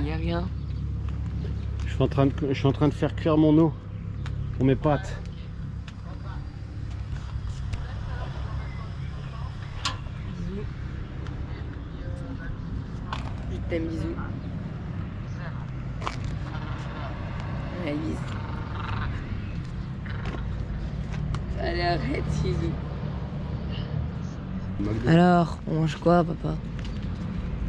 il n'y a rien. Je suis en train de faire cuire mon eau pour mes pâtes. Bisous. Je t'aime, bisous. Allez, bisous. Allez, arrête, bisous. Alors, on mange quoi, papa?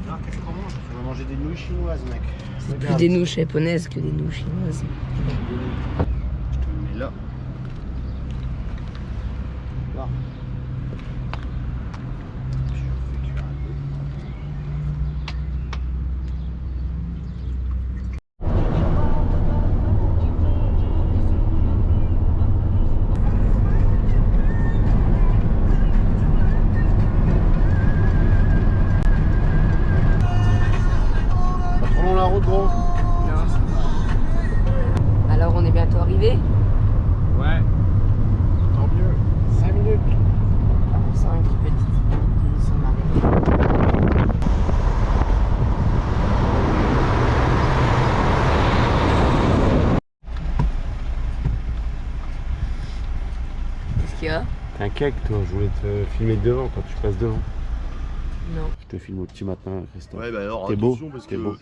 Alors, qu'est-ce qu'on mange? On va manger des nouilles chinoises, mec. C'est plus des nouilles japonaises que des nouilles chinoises. Je te le mets là. Là. Puis je fais cuire un peu. Pas trop long la route, gros? Non. Alors, on est bientôt arrivé? Ouais. Tant mieux. 5 minutes. 5 petites minutes, nous sommes arrivés. Qu'est-ce qu'il y a? T'es un cake, toi. Je voulais te filmer devant quand tu passes devant. Non. Je te filme au petit matin, Christophe. Ouais, bah alors T'es beau, attention parce t'es que beau.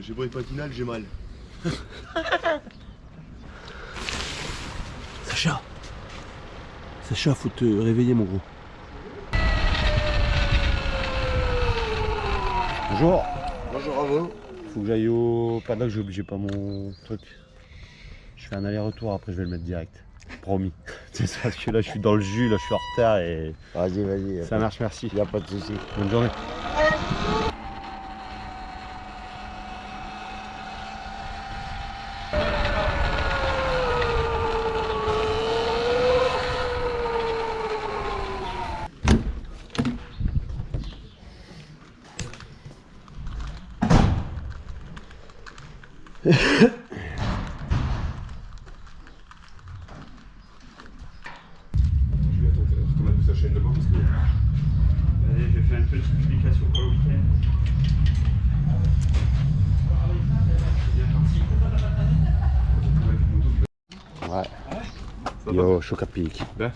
j'ai beau être matinal, j'ai mal. Sacha, faut te réveiller, mon gros. Bonjour. Bonjour à vous. Faut que j'aille au paddock, j'ai oublié pas mon truc. Je fais un aller-retour, après je vais le mettre direct. Promis. C'est parce que là je suis dans le jus, là je suis en retard et Vas-y. ça marche, merci. Y a pas de souci. Bonne journée. Je vais retomber toute sa chaîne d'abord parce que. Allez, je vais faire une petite publication pour le week-end. C'est bien parti. Ouais. Yo, choc à pic. Ben.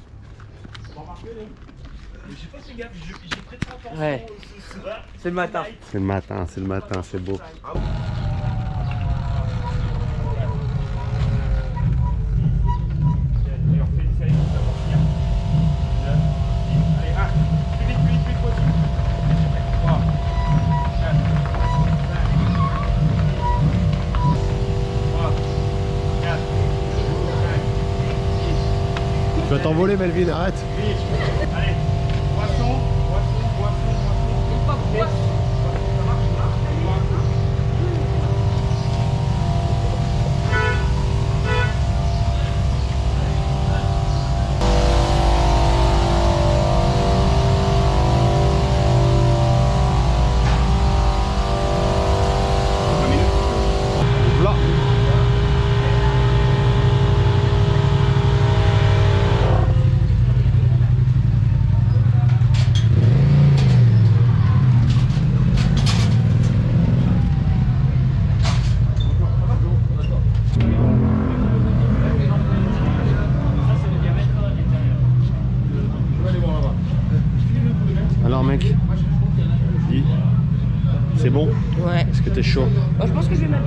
Ouais. C'est le matin. C'est le matin, c'est beau. Et on fait une série pour savoir finir. 9, 10, allez, 1. Plus vite, possible. 3, 4, 5, 3, 4, 5, 6, Tu vas t'envoler, Melvin, arrête. 8. Allez, poisson. Ça marche. Là. Alors mec, dis, c'est bon? Ouais. Est-ce que t'es chaud? Moi, je pense que je vais mettre.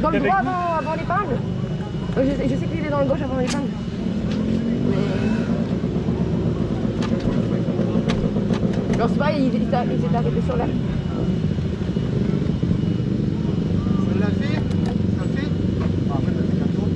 Dans le Avec droit vous. avant l'épingle. Je sais qu'il est dans le gauche avant l'épingle. Mais... Alors c'est pas, il s'est arrêté sur l'air. Ça l'a fait? Ça le fait? Ah, en fait, ça fait qu'un tour.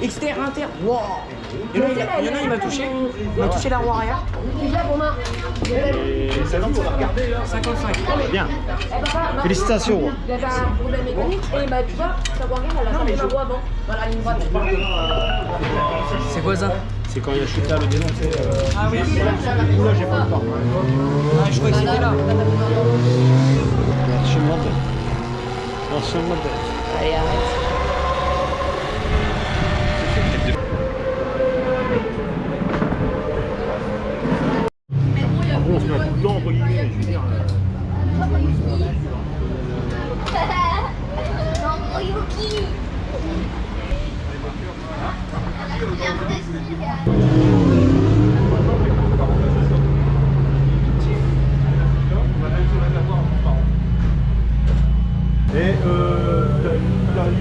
Externe, inter. Wow. Il y en a, il m'a touché. Il m'a touché la roue arrière. Déjà, Romain. Et ça, on va regarder là. 55. Bien. Eh, papa, Félicitations. il avait un problème mécanique et bah, tu vois, ça voit rien, elle a tapé la roue avant, dans la ligne droite. C'est quoi ça? C'est quand il a chuté là, le dénon, c'est. Ah oui. Là, j'ai pas le temps. Ah, je crois que c'était là. Allez, arrête. On se met un coup de dent, entre guillemets, je veux dire.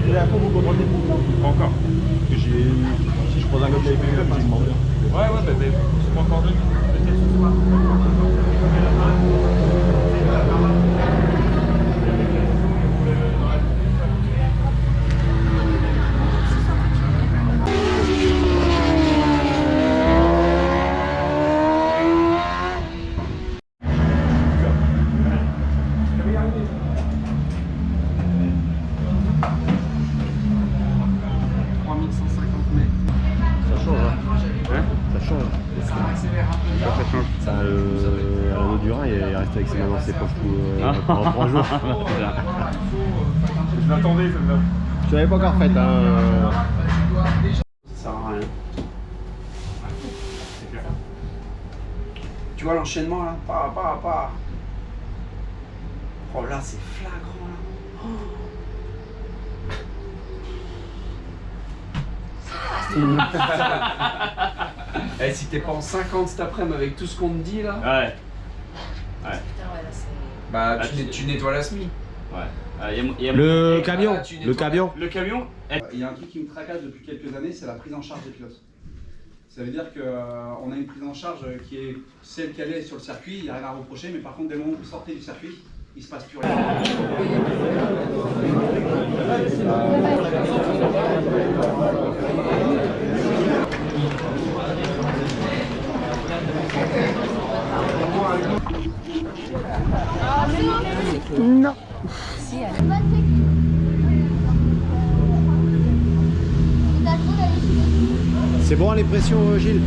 Et la fois vous contrôlez le Pas encore. Parce que si je prends un côté avec lui, j'ai demandé. Ouais, c'est pas encore 2 minutes. Peut-être ce soir. Ça change, hein. Ça change. Ça, à l'anneau du Rhin, il est resté avec ses mains dans ses poches pendant 3 jours. Je l'attendais, celle-là. Tu l'avais pas encore faite, hein. Ça sert à rien. Tu vois l'enchaînement là? Pas. Oh là, c'est flagrant là. Eh, si t'es pas en 50 cet après-midi avec tout ce qu'on te dit là, Ouais. bah tu nettoies la SMI. Ouais. Le camion, Voilà, tu le nettoies. camion. Le camion, Il y a un truc qui me tracasse depuis quelques années, c'est la prise en charge des pilotes. Ça veut dire qu'on a une prise en charge qui est celle qu'elle est sur le circuit, il n'y a rien à reprocher, mais par contre, dès le moment où vous sortez du circuit, il ne se passe plus rien. Non. C'est bon les pressions, Gilles?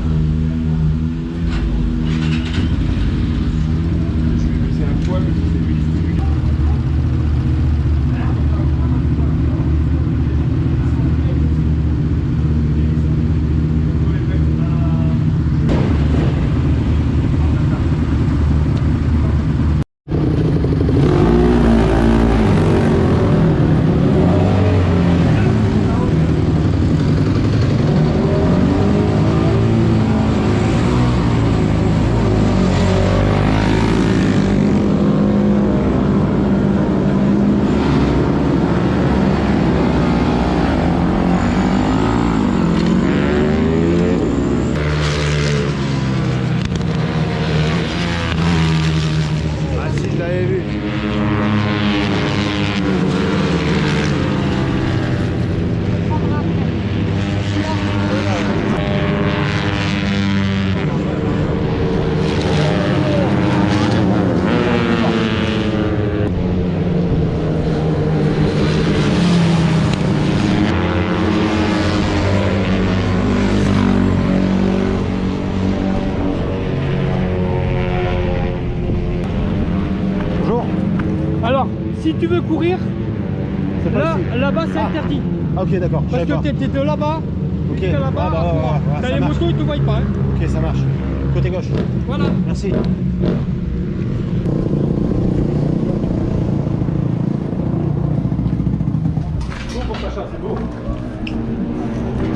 c'est un poids, mais c'est lui. Ah si, je l'avais vu. Bonjour. Alors, si tu veux courir, C'est pas ici. là-bas c'est interdit. Ah ok, d'accord. je Parce savais que pas. t'es de là-bas Ok. jusqu'à là-bas. Ah, bah, à courir. ouais, T'as ça les marche. motos, ils te voient pas. Hein. Ok, ça marche. Côté gauche. Voilà. Merci.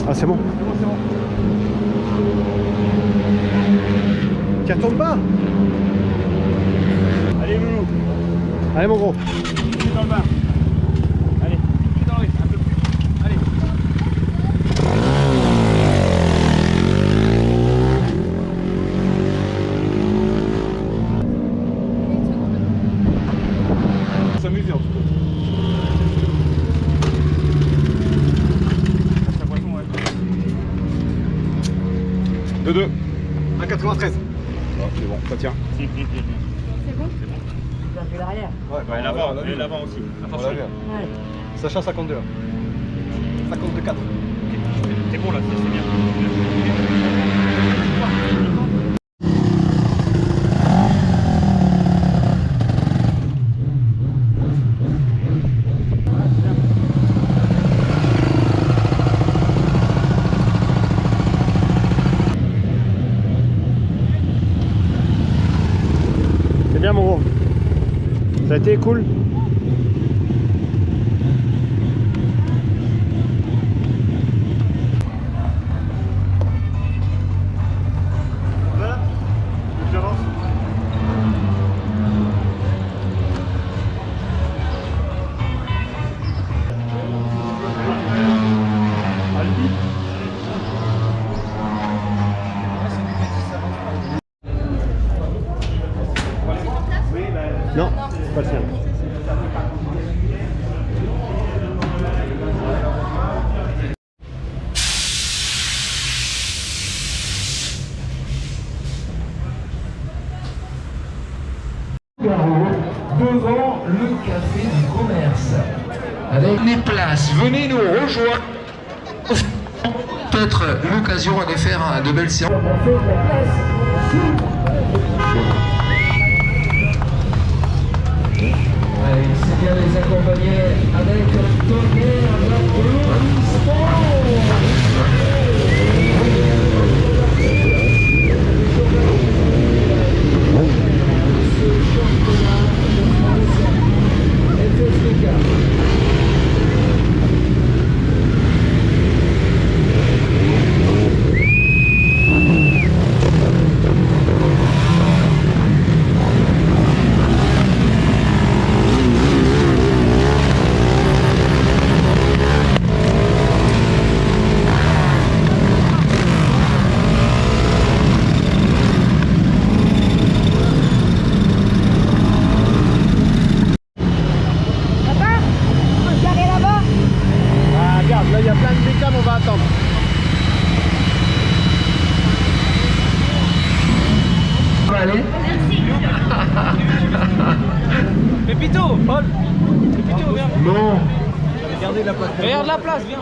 Ah c'est bon. Qui retourne pas. Allez, Loulou, Allez mon gros. tu es dans le bain. Allez, tu es dans le un peu plus. Allez. S'amuser en tout cas. La poisson, 2-2. 1,93. C'est bon, ça tient. C'est bon. J'ai un peu l'arrière. Ouais, l'avant aussi. Attention. Ouais. Sacha 52. 52,4. C'est bon là, c'est bien. C'est bien mon gros. Ça a été cool. Voilà. J'avance. Non, c'est pas le sien. Devant le café du commerce. Avec les places, venez nous rejoindre. Peut-être l'occasion de faire de belles séances. Allez, c'est bien les accompagner avec un tonnerre d'applaudissements. Ah, regarde, là il y a plein de bécames, on va attendre. Allez. Pépito, Paul. Pépito, viens. Bon. Regarde la place, viens.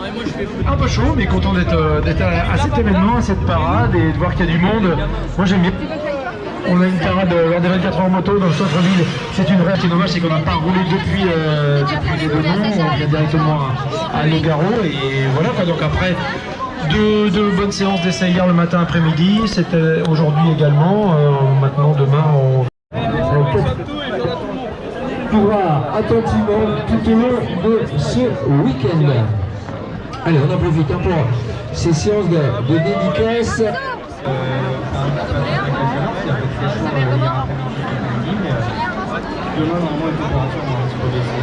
Un peu chaud, mais content d'être à cet événement, à cette parade et de voir qu'il y a du monde. Moi j'aime bien. On a une parade lors des 24 heures en moto dans le centre-ville. C'est une vraie. Ce qui est dommage, c'est qu'on n'a pas roulé depuis les Deux-Monts. On vient directement à Nogaro. Et voilà quoi. Donc après deux bonnes séances d'essai hier le matin après-midi. C'était aujourd'hui également. Maintenant, demain, on pourra attentivement tout au long de ce week-end. Allez, on en profite hein, pour ces séances de dédicace. Demain, normalement, les températures vont un petit peu baisser.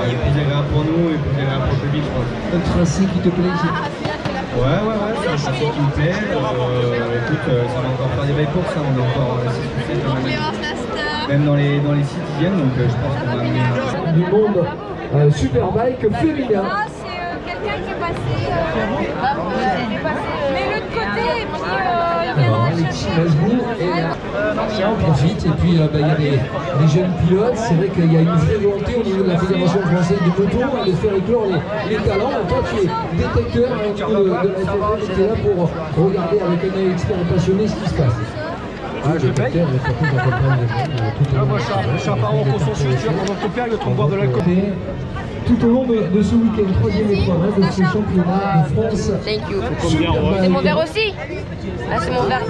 Il est plus agréable pour nous et plus agréable pour le public, je pense. Un tracé qui te plaît ici? Ouais, c'est un tracé qui me plaît. Écoute, ça va encore faire des belles courses, hein. On est encore 6 ou 7 même dans les 6 qui viennent, donc je pense qu'on va amener du monde Superbike féminin. Ah, c'est quelqu'un qui est passé. Mais l'autre côté, et puis Alors, Alexis Masbourg on profite et puis il y a des jeunes pilotes. C'est vrai qu'il y a une vraie volonté au niveau de la Fédération française de moto de faire éclore les talents. Donc, toi tu es détecteur au niveau de la FFF, tu es là pour regarder avec un œil expert et passionné ce qui se passe. je paye. Moi je suis un parent consciencieux, tu vois, pendant ton père il te boire de l'alcool. Tout au long de ce week-end, troisième épreuve de ce championnat de France. Thank you. C'est mon verre aussi. Là, c'est mon verre.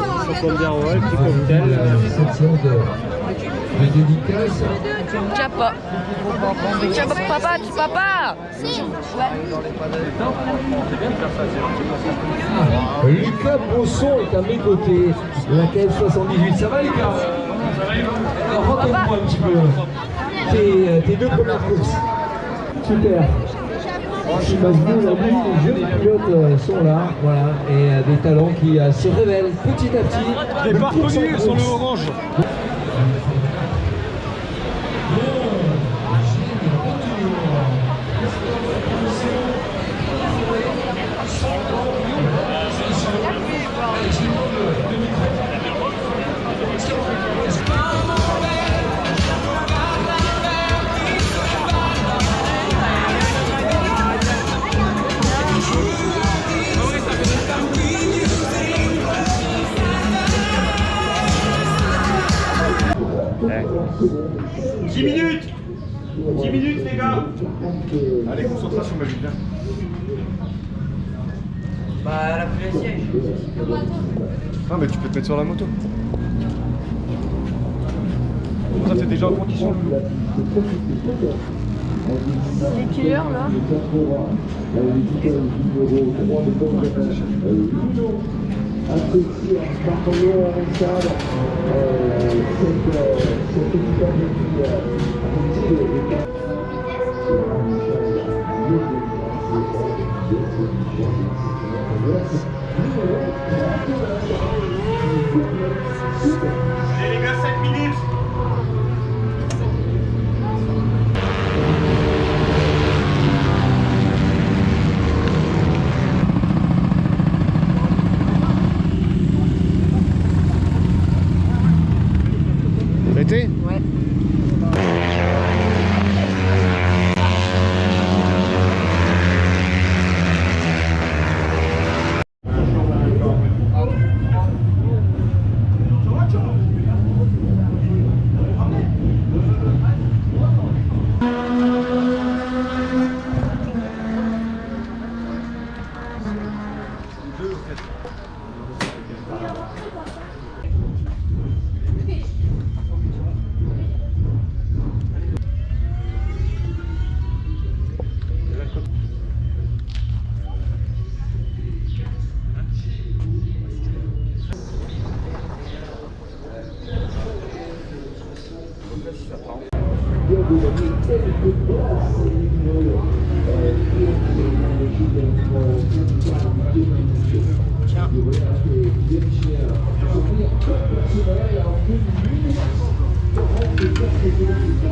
Cette séance de dédicace. Chapa. Papa. Lucas Bosson est à mes côtés. La KF78. Ça va, Lucas? Alors, raconte-moi un petit peu tes deux premières courses. Super. Franchement, les jeunes pilotes sont là, voilà, et des talents qui se révèlent petit à petit. Départ connu sur le orange. 10 minutes 10 minutes les gars. Allez, concentration, ma vie, viens. Bah, elle a pris le siège. Non, mais tu peux te mettre sur la moto. Ça, c'est déjà en condition. Les killers là. Allez les gars, 7 minutes. Arrêtez. Ouais.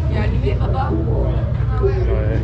Il est allumé, papa? Ouais.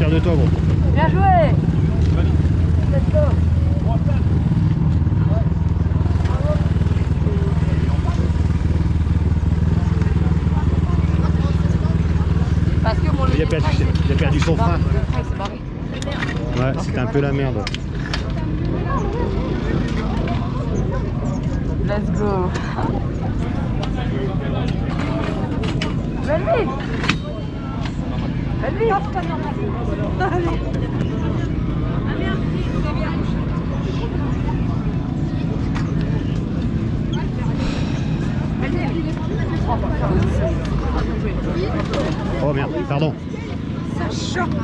De toi, gros. Bien joué. Let's go. Parce que mon Il a perdu son frein. Le frein s'est barré. Ouais, c'était un peu la merde. Let's go. Vas-y. Vas-y. Allez. Oh merde, pardon. Ça choque.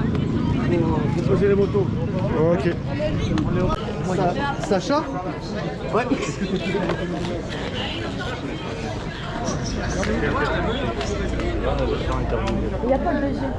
Faut poser les motos. Ok. Sacha? Ouais. Il n'y a pas de deuxième.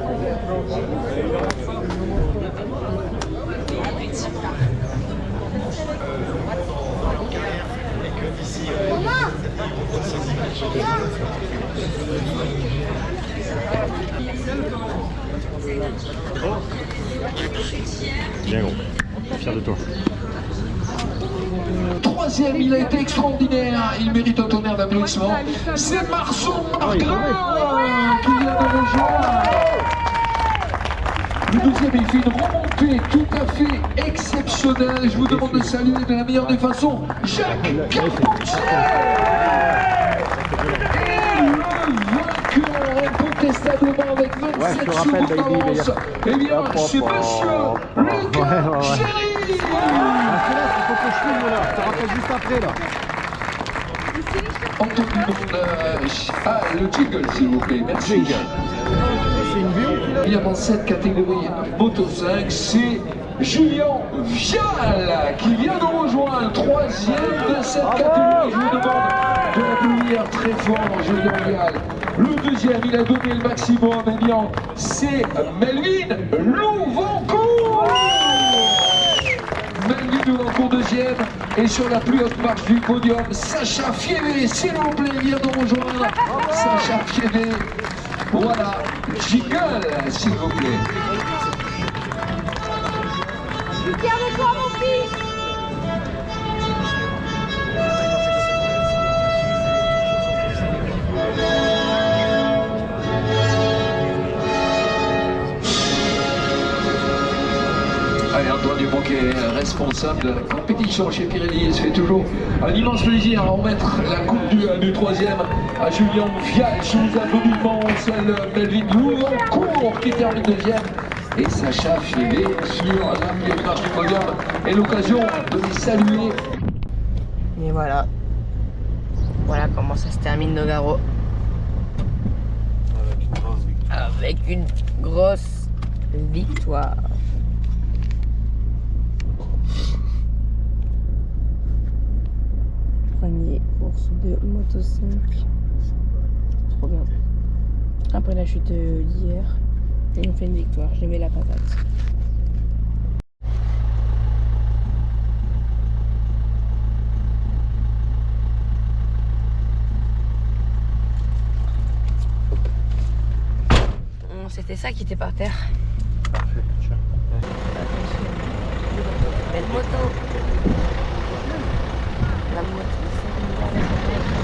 Bien gros. Fier de toi. Troisième, il a été extraordinaire. Il mérite un tonnerre d'applaudissements. C'est Marceau Margrin qui vient de rejoindre. Le deuxième, il fait une remontée tout à fait exceptionnelle. Je vous demande de saluer de la meilleure des façons Jacques Carpentier. Et le vainqueur incontestablement avec 27 secondes d'avance, eh bien, c'est monsieur Lucas Chéry. Anthony, le jingle s'il vous plaît, merci. fait une vue. Il y a dans cette catégorie Moto 5, c'est Julien Vial qui vient de rejoindre, troisième de cette catégorie. Je vous demande de l'applaudir très fort, Julien Vial. Le deuxième, il a donné le maximum, eh bien, c'est Melvin Louvancourt. Melvin Louvancourt deuxième, et sur la plus haute marche du podium, Sacha Fievé, s'il vous plaît, vient de rejoindre. Sacha Fievé, voilà, jingle, s'il vous plaît. Je suis fière de toi, mon fils. Allez, Antoine Dupont qui est responsable de la compétition chez Pirelli. Il se fait toujours un immense plaisir à remettre la coupe du troisième à Julien Vial. Sous applaudissements, celle de Melvin Louvancourt qui termine deuxième. Et Sacha Fievé sur la première marche du podium. Et l'occasion de les saluer. Et voilà. Voilà comment ça se termine Nogaro. Avec une grosse victoire. Premier course de Moto 5. Trop bien. Après la chute d'hier, on fait une victoire. J'ai mis la patate. C'était ça qui était par terre. Parfait, tiens. Belle moto. La moto, c'est